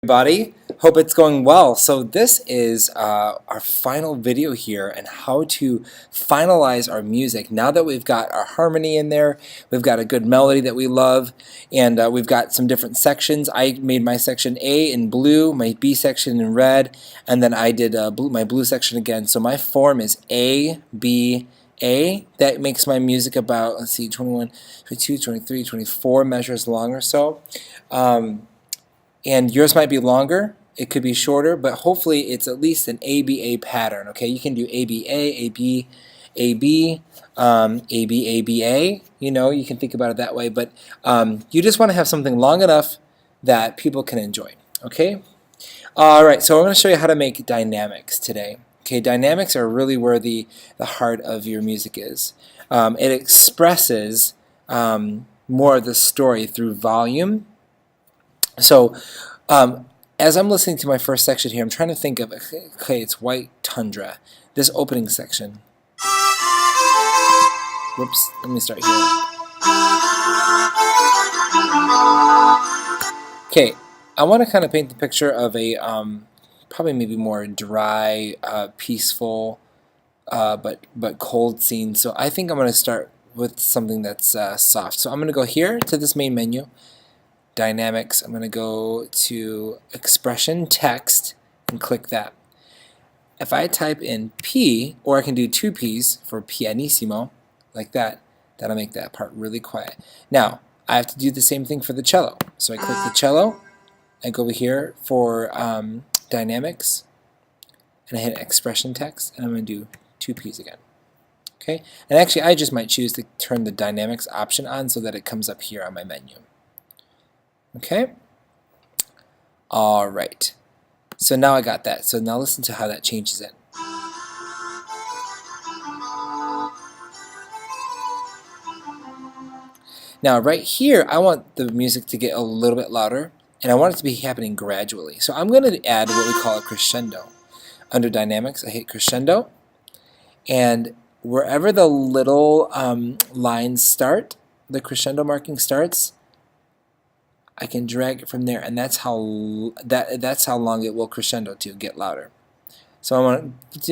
Everybody, hope it's going well. So this is our final video here and how to finalize our music. Now that we've got our harmony in there, we've got a good melody that we love, and we've got some different sections. I made my section A in blue, my B section in red, and then I did my blue section again. So my form is A, B, A. That makes my music about, let's see, 21, 22, 23, 24 measures long or so. And yours might be longer, it could be shorter, but hopefully it's at least an ABA pattern, okay? You can do ABA, AB, AB, AB, ABA, you can think about it that way, but you just want to have something long enough that people can enjoy, okay? Alright, so I'm going to show you how to make dynamics today. Okay, dynamics are really where the heart of your music is. It expresses more of the story through volume. So, as I'm listening to my first section here, I'm trying to think of, okay, it's White Tundra, this opening section. Whoops, let me start here. Okay, I want to kind of paint the picture of a, probably maybe more dry, peaceful, but cold scene. So I think I'm going to start with something that's soft. So I'm going to go here to this main menu. Dynamics, I'm going to go to expression text and click that. If I type in P, or I can do two P's for pianissimo, like that, that'll make that part really quiet. Now, I have to do the same thing for the cello. So I click the cello, I go over here for dynamics, and I hit expression text, and I'm going to do two P's again. Okay, and actually I just might choose to turn the dynamics option on so that it comes up here on my menu. Okay? Alright. So now I got that. So now listen to how that changes it. Now right here, I want the music to get a little bit louder, and I want it to be happening gradually. So I'm going to add what we call a crescendo. Under Dynamics, I hit crescendo, and wherever the little lines start, the crescendo marking starts, I can drag it from there, and that's how long it will crescendo to get louder. So I want like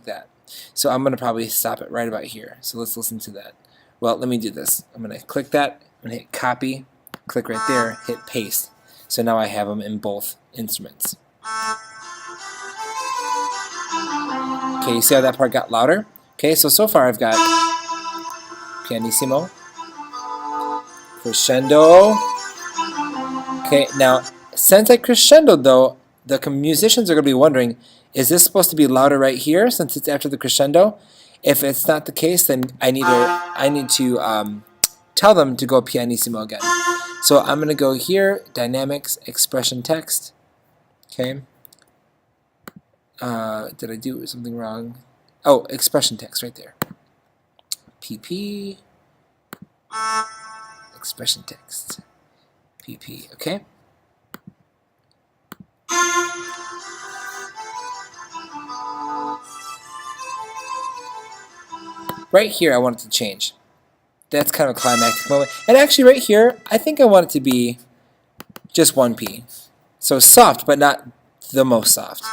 that. So I'm going to probably stop it right about here. So let's listen to that. Well, let me do this. I'm going to click that. I'm going to hit copy, click right there, hit paste. So now I have them in both instruments. Okay, you see how that part got louder? Okay, so far I've got pianissimo, crescendo. Okay, now since I crescendoed though, the musicians are going to be wondering, is this supposed to be louder right here since it's after the crescendo? If it's not the case, then I need to tell them to go pianissimo again. So I'm going to go here, dynamics, expression text. Okay. Did I do something wrong? Oh, expression text right there. PP. Expression text. PP, okay? Right here I want it to change. That's kind of a climactic moment. And actually right here, I think I want it to be just one P. So soft, but not the most soft.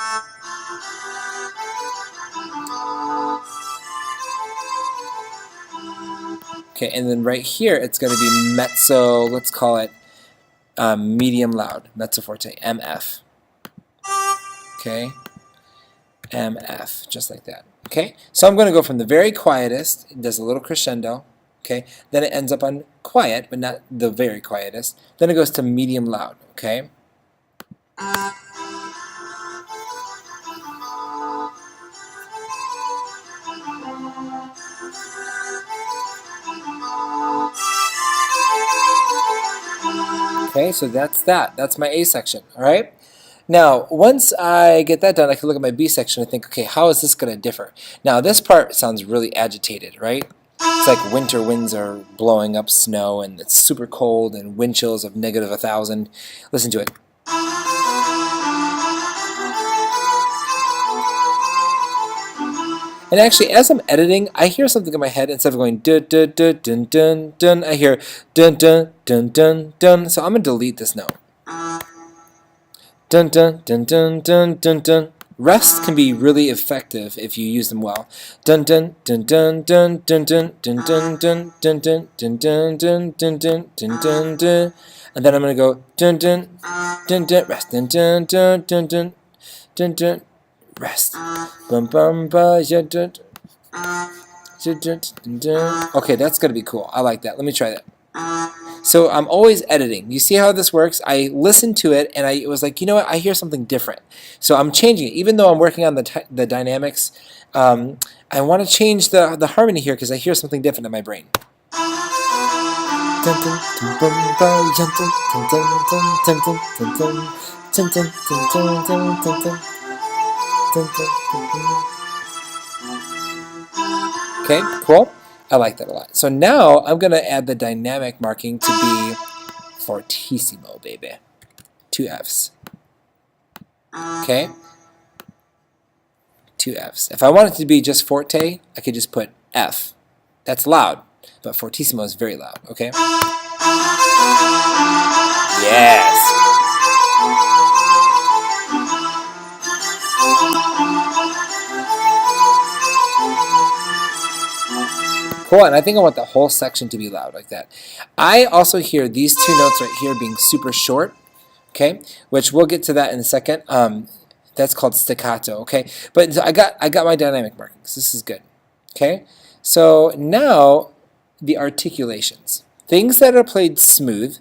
Okay, and then right here it's going to be mezzo, let's call it medium loud, mezzo forte, MF. Okay, MF, just like that. Okay, so I'm going to go from the very quietest, it does a little crescendo, okay, then it ends up on quiet, but not the very quietest, then it goes to medium loud, okay. Okay, so that's that. That's my A section, all right? Now, once I get that done, I can look at my B section and think, okay, how is this going to differ? Now, this part sounds really agitated, right? It's like winter winds are blowing up snow, and it's super cold, and wind chills of -1,000. Listen to it. And actually, as I'm editing, I hear something in my head. Instead of going dun dun dun dun dun dun, I hear dun dun dun dun dun. So I'm gonna delete this note. Dun dun dun dun dun dun dun. Rests can be really effective if you use them well. Dun dun dun dun dun dun dun dun dun dun dun dun dun dun dun dun dun dun dun dun. And then I'm gonna go dun dun dun dun rest dun dun dun dun dun dun dun rest. Bum bum ba ya dun dun dun dun dun. Okay, that's gonna be cool. I like that. Let me try that. So I'm always editing. You see how this works? I listened to it and I was like, you know what? I hear something different. So I'm changing it. Even though I'm working on the dynamics, I want to change the harmony here because I hear something different in my brain. Okay, cool. I like that a lot. So now I'm going to add the dynamic marking to be fortissimo, baby. 2 Fs. Okay? 2 Fs. If I want it to be just forte, I could just put F. That's loud, but fortissimo is very loud, okay? Yes! Cool, and I think I want the whole section to be loud like that. I also hear these 2 notes right here being super short, okay? Which we'll get to that in a second. That's called staccato, okay? But I got my dynamic markings. This is good, okay? So now the articulations. Things that are played smooth,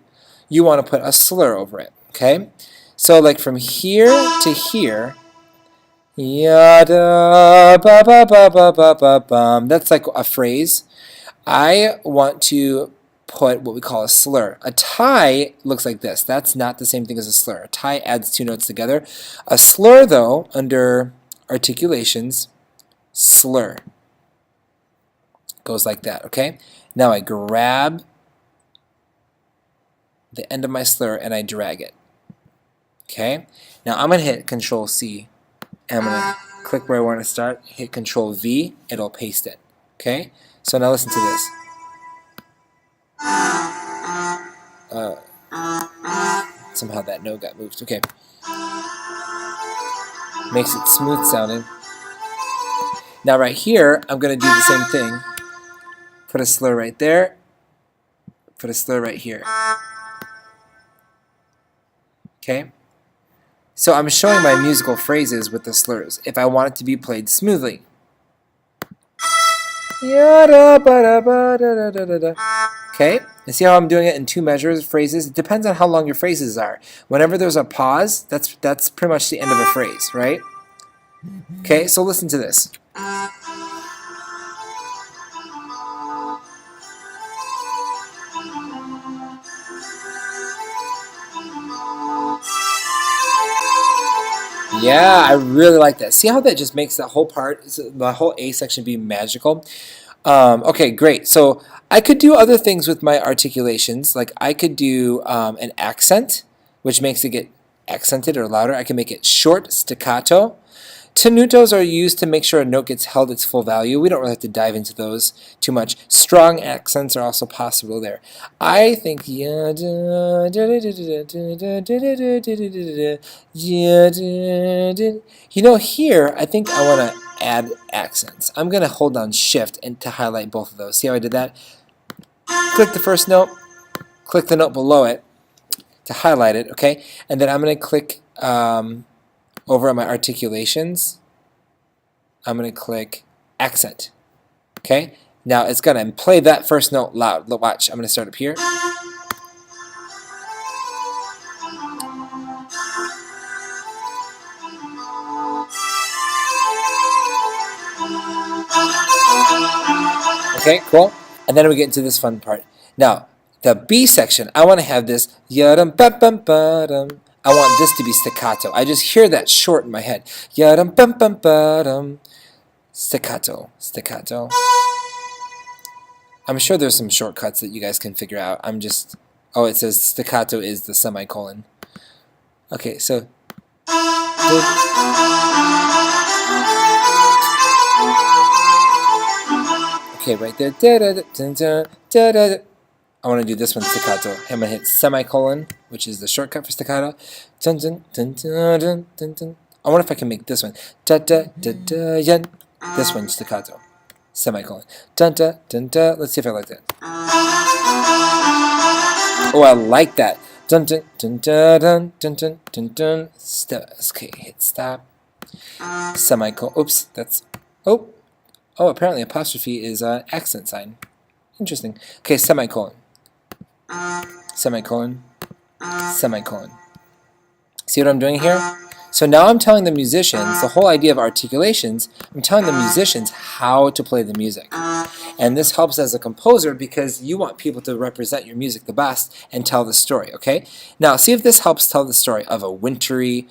you want to put a slur over it, okay? So like from here to here, yada ba ba ba ba ba ba bum. That's like a phrase. I want to put what we call a slur. A tie looks like this. That's not the same thing as a slur. A tie adds 2 notes together. A slur, though, under articulations, slur, goes like that, okay? Now I grab the end of my slur and I drag it, okay? Now I'm going to hit Control C and I'm going to click where I want to start, hit Control V, it'll paste it, okay? So now listen to this. Somehow that note got moved. Okay. Makes it smooth sounding. Now right here, I'm going to do the same thing. Put a slur right there. Put a slur right here. Okay? So I'm showing my musical phrases with the slurs if I want it to be played smoothly. Okay, and see how I'm doing it in 2 measures, phrases? It depends on how long your phrases are. Whenever there's a pause, that's pretty much the end of a phrase, right? Okay, so listen to this. Yeah, I really like that. See how that just makes that whole part, the whole A section be magical? Okay, great. So I could do other things with my articulations. Like I could do an accent, which makes it get accented or louder. I can make it short, staccato. Tenutos are used to make sure a note gets held its full value. We don't really have to dive into those too much. Strong accents are also possible there. I think you know, here I think I want to add accents. I'm going to hold down Shift and to highlight both of those. See how I did that? Click the first note, click the note below it to highlight it, okay? And then I'm going to click over on my articulations, I'm going to click accent. Okay? Now it's going to play that first note loud. Watch, I'm going to start up here. Okay, cool. And then we get into this fun part. Now, the B section, I want to have this yadum bum bum ba-dum. I want this to be staccato. I just hear that short in my head. Yadum bum bum ba-dum. Staccato, staccato. I'm sure there's some shortcuts that you guys can figure out. I'm just, oh, it says staccato is the semicolon. Okay, so. Okay, right there. Da, da, da, dun, dun, da, da, da. I want to do this one staccato. I'm going to hit semicolon, which is the shortcut for staccato. Dun, dun, dun, dun, dun, dun, dun. I wonder if I can make this one. Da, da, da, da, yen. This one staccato. Semicolon. Dun, dun, dun, dun. Let's see if I like that. Oh, I like that. Dun, dun, dun, dun, dun, dun, dun, dun, dun. Okay, hit stop. Semicolon. Oops, that's... Oh, apparently apostrophe is an accent sign. Interesting. Okay, semicolon. Semicolon. Semicolon. See what I'm doing here? So now I'm telling the musicians, the whole idea of articulations, I'm telling the musicians how to play the music. And this helps as a composer because you want people to represent your music the best and tell the story, okay? Now, see if this helps tell the story of a wintry,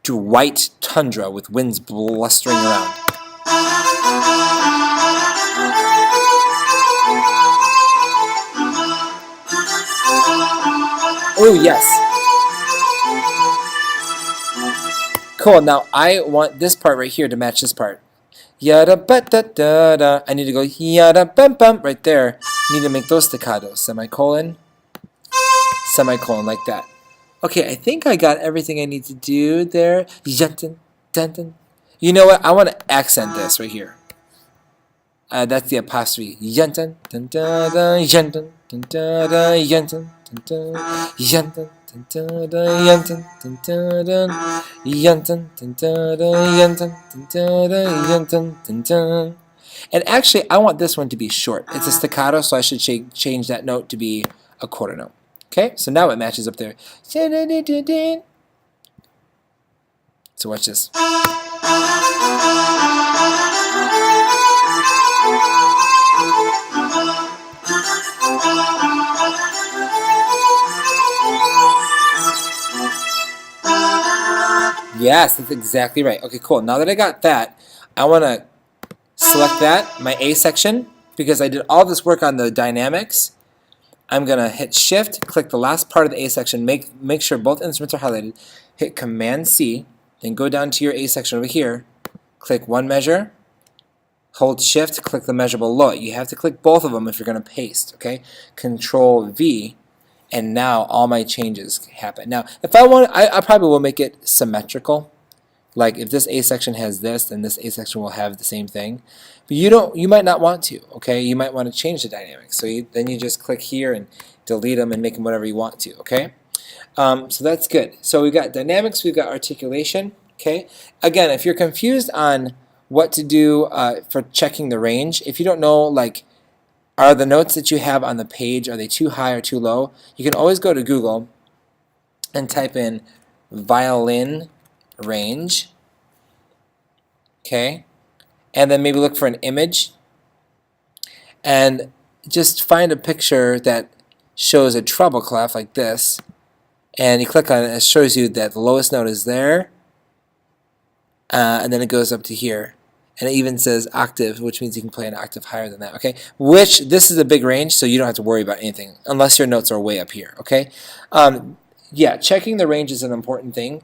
white tundra with winds blustering around. Oh, yes. Cool. Now I want this part right here to match this part. Yada ba da da da. I need to go yada bum bum right there. Need to make those staccatos. Semicolon. Semicolon like that. Okay, I think I got everything I need to do there. Dun, dun, dun. You know what? I want to accent this right here. That's the apostrophe. Dun, dun, dun, dun, dun, dun, dun, dun, dun, dun, dun, dun, dun, dun. And actually, I want this one to be short. It's a staccato, so I should change that note to be a quarter note. Okay, so now it matches up there. So watch this. Yes, that's exactly right. Okay, cool. Now that I got that, I want to select that, my A section, because I did all this work on the dynamics. I'm going to hit Shift, click the last part of the A section, make sure both instruments are highlighted, hit Command-C, then go down to your A section over here, click one measure, hold Shift, click the measure below it. You have to click both of them if you're going to paste, okay? Control-V, and now all my changes happen. Now, if I want, I probably will make it symmetrical. Like if this A section has this, then this A section will have the same thing. But you might not want to, okay? You might want to change the dynamics. So then you just click here and delete them and make them whatever you want to, okay? So that's good. So we've got dynamics, we've got articulation, okay? Again, if you're confused on what to do for checking the range, if you don't know, like, are the notes that you have on the page, are they too high or too low? You can always go to Google and type in violin range, okay? And then maybe look for an image and just find a picture that shows a treble clef like this, and you click on it, it shows you that the lowest note is there, and then it goes up to here. And it even says octave, which means you can play an octave higher than that, okay? Which, this is a big range, so you don't have to worry about anything, unless your notes are way up here, okay? Yeah, checking the range is an important thing.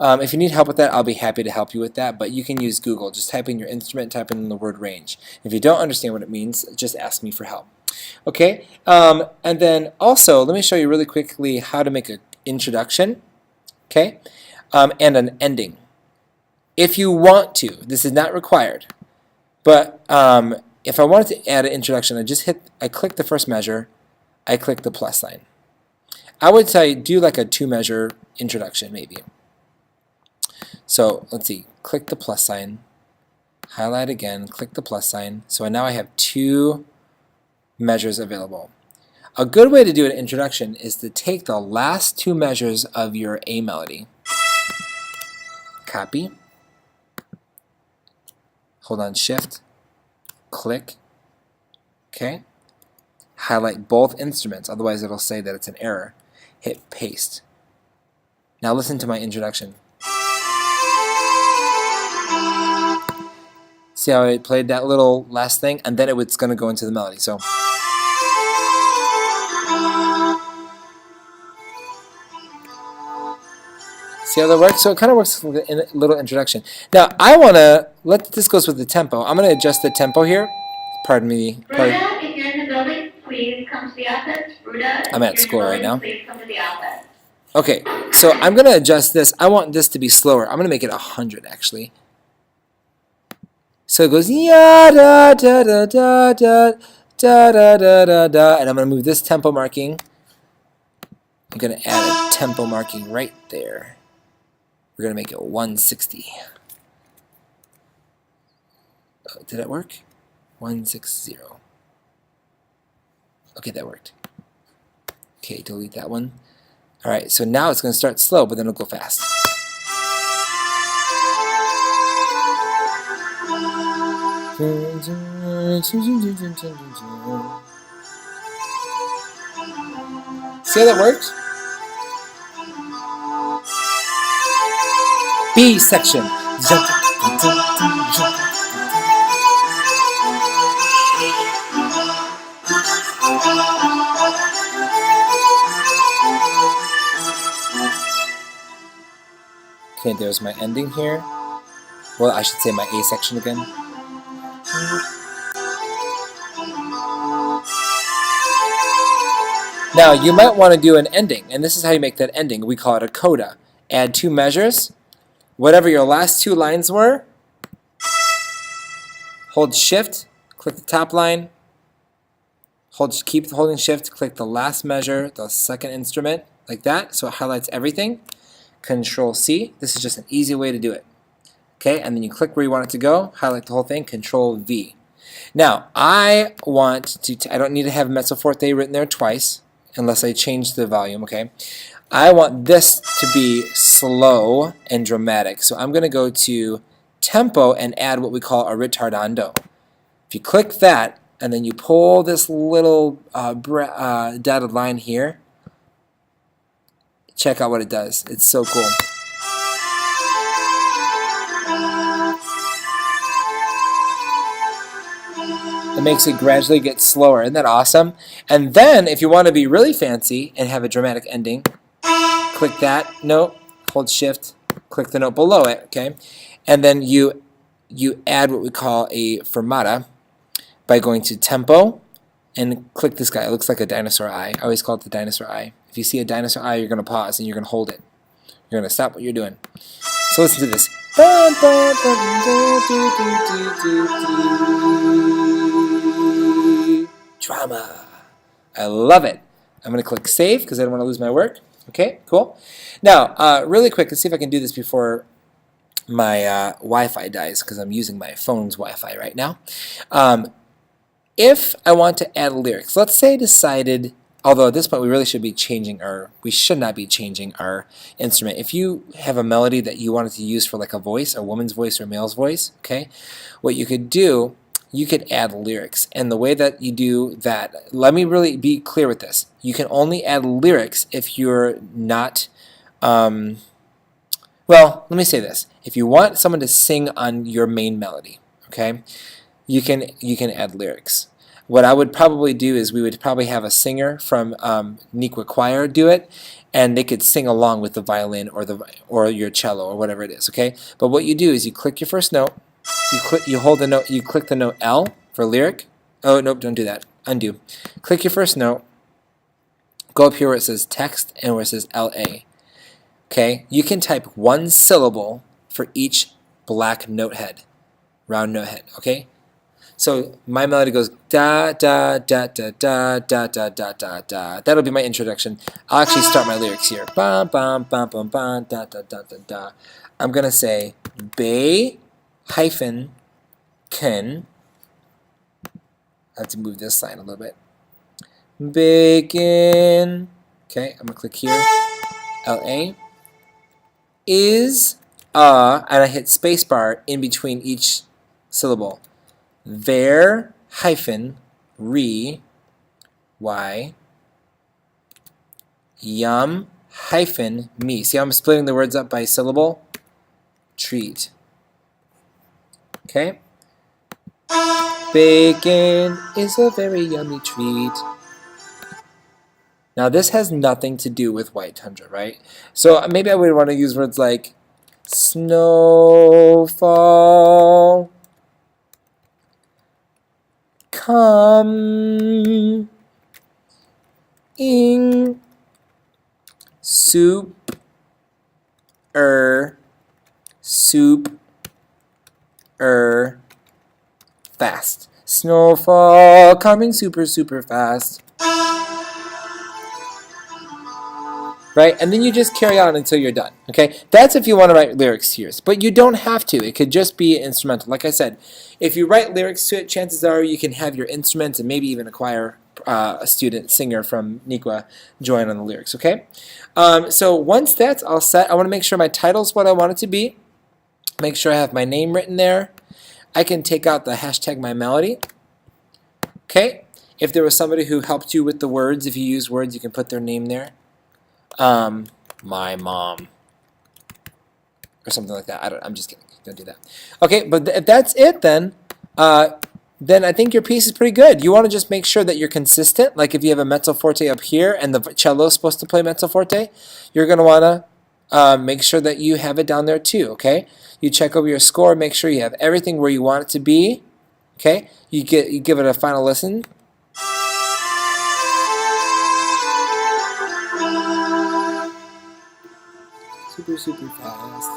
If you need help with that, I'll be happy to help you with that, but you can use Google. Just type in your instrument, type in the word range. If you don't understand what it means, just ask me for help. Okay, and then also, let me show you really quickly how to make an introduction, okay, and an ending. If you want to, this is not required, but if I wanted to add an introduction, I click the first measure, I click the plus sign. I would say do like a 2-measure introduction maybe. So let's see, click the plus sign, highlight again, click the plus sign. So now I have 2 measures available. A good way to do an introduction is to take the last 2 measures of your A melody, copy, hold on Shift, click, okay, highlight both instruments, otherwise it'll say that it's an error. Hit paste. Now listen to my introduction. See how I played that little last thing, and then it's going to go into the melody. So see how that works? So it kind of works like a little introduction. Now I want to this goes with the tempo. I'm going to adjust the tempo here. Pardon me. Rhoda, if you're in the building, please come to the office. Rhoda, I'm at if school you're right in the now. building, please come to the office. Okay, so I'm going to adjust this. I want this to be slower. I'm going to make it 100 actually. So it goes ya da da da da da da da da da da, and I'm going to move this tempo marking. I'm going to add a tempo marking right there. We're going to make it 160. Oh, did that work? 160. Okay, that worked. Okay, delete that one. Alright, so now it's going to start slow, but then it'll go fast. See how that worked? B section. Okay, there's my ending here. Well, I should say my A section again. Now, you might want to do an ending, and this is how you make that ending. We call it a coda. Add two measures. Whatever your last two lines were, hold shift, click the top line, keep holding shift, click the last measure, the second instrument, like that, so it highlights everything. Control C. This is just an easy way to do it. Okay, and then you click where you want it to go, highlight the whole thing, Control V. Now, I don't need to have mezzo forte written there twice, unless I change the volume, okay? I want this to be slow and dramatic, so I'm going to go to tempo and add what we call a ritardando. If you click that, and then you pull this little dotted line here, check out what it does. It's so cool. It makes it gradually get slower. Isn't that awesome? And then, if you want to be really fancy and have a dramatic ending, click that note, hold shift, click the note below it, okay? And then you add what we call a fermata by going to tempo and click this guy. It looks like a dinosaur eye. I always call it the dinosaur eye. If you see a dinosaur eye, you're going to pause and you're going to hold it. You're going to stop what you're doing. So listen to this. Drama. I love it. I'm going to click save because I don't want to lose my work. Okay, cool. Now, really quick, let's see if I can do this before my Wi-Fi dies because I'm using my phone's Wi-Fi right now. If I want to add lyrics, let's say I decided, although at this point we really should be changing we should not be changing our instrument. If you have a melody that you wanted to use for like a voice, a woman's voice or a male's voice, okay, what you could do, you could add lyrics. And the way that you do that, let me really be clear with this. You can only add lyrics if you're not, well, let me say this. If you want someone to sing on your main melody, okay, you can add lyrics. What I would probably do is we would probably have a singer from Niqua Choir do it, and they could sing along with the violin or your cello or whatever it is. Okay, but what you do is you click your first note, you hold the note, you click the note L for lyric. Oh nope, don't do that. Undo. Click your first note. Go up here where it says text and where it says LA. Okay, you can type one syllable for each black note head, round note head. Okay. So my melody goes da da da da da da da da da da. That'll be my introduction. I'll actually start my lyrics here. Bam bam bam bam bam da da da da da. I'm gonna say be hyphen can. I have to move this sign a little bit. Begin. Okay, I'm gonna click here. LA is and I hit spacebar in between each syllable. There hyphen re y yum hyphen me. See how I'm splitting the words up by syllable? Treat. Okay? Bacon is a very yummy treat. Now this has nothing to do with white tundra, right? So maybe I would want to use words like snowfall, Coming super fast. Snowfall coming super fast. Right? And then you just carry on until you're done. Okay? That's if you want to write lyrics to yours. But you don't have to. It could just be instrumental. Like I said, if you write lyrics to it, chances are you can have your instruments and maybe even acquire a student singer from Nikwa join on the lyrics. Okay? So once that's all set, I want to make sure my title's what I want it to be. Make sure I have my name written there. I can take out the hashtag my melody. Okay? If there was somebody who helped you with the words, if you use words, you can put their name there. My mom, or something like that. I'm just kidding. Don't do that. Okay, but if that's it, then I think your piece is pretty good. You want to just make sure that you're consistent. Like if you have a mezzo forte up here and the cello is supposed to play mezzo forte, you're going to want to make sure that you have it down there too. Okay, you check over your score, make sure you have everything where you want it to be. Okay, you give it a final listen. Super fast.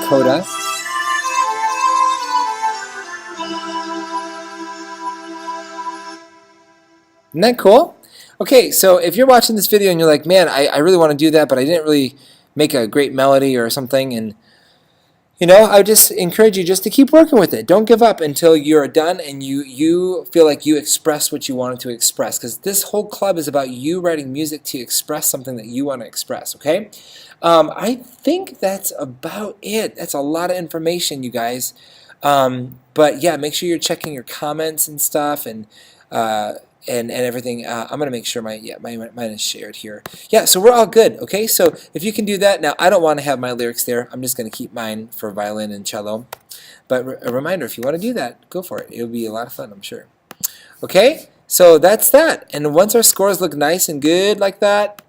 Coda. Isn't that cool? Okay, so if you're watching this video and you're like, man, I really want to do that, but I didn't really make a great melody or something, and I would just encourage you just to keep working with it. Don't give up until you're done and you feel like you express what you wanted to express, because this whole club is about you writing music to express something that you want to express, okay? I think that's about it. That's a lot of information, you guys. But yeah, make sure you're checking your comments and stuff, and everything. I'm gonna make sure mine is shared here. Yeah, so we're all good. Okay, so if you can do that now, I don't want to have my lyrics there. I'm just gonna keep mine for violin and cello. But a reminder, if you want to do that, go for it. It'll be a lot of fun, I'm sure. Okay, so that's that. And once our scores look nice and good like that,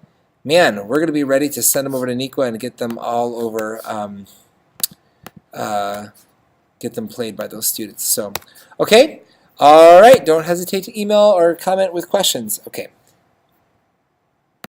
man, we're gonna be ready to send them over to Nikwa and get them all over. Get them played by those students. So, okay. All right, don't hesitate to email or comment with questions. Okay.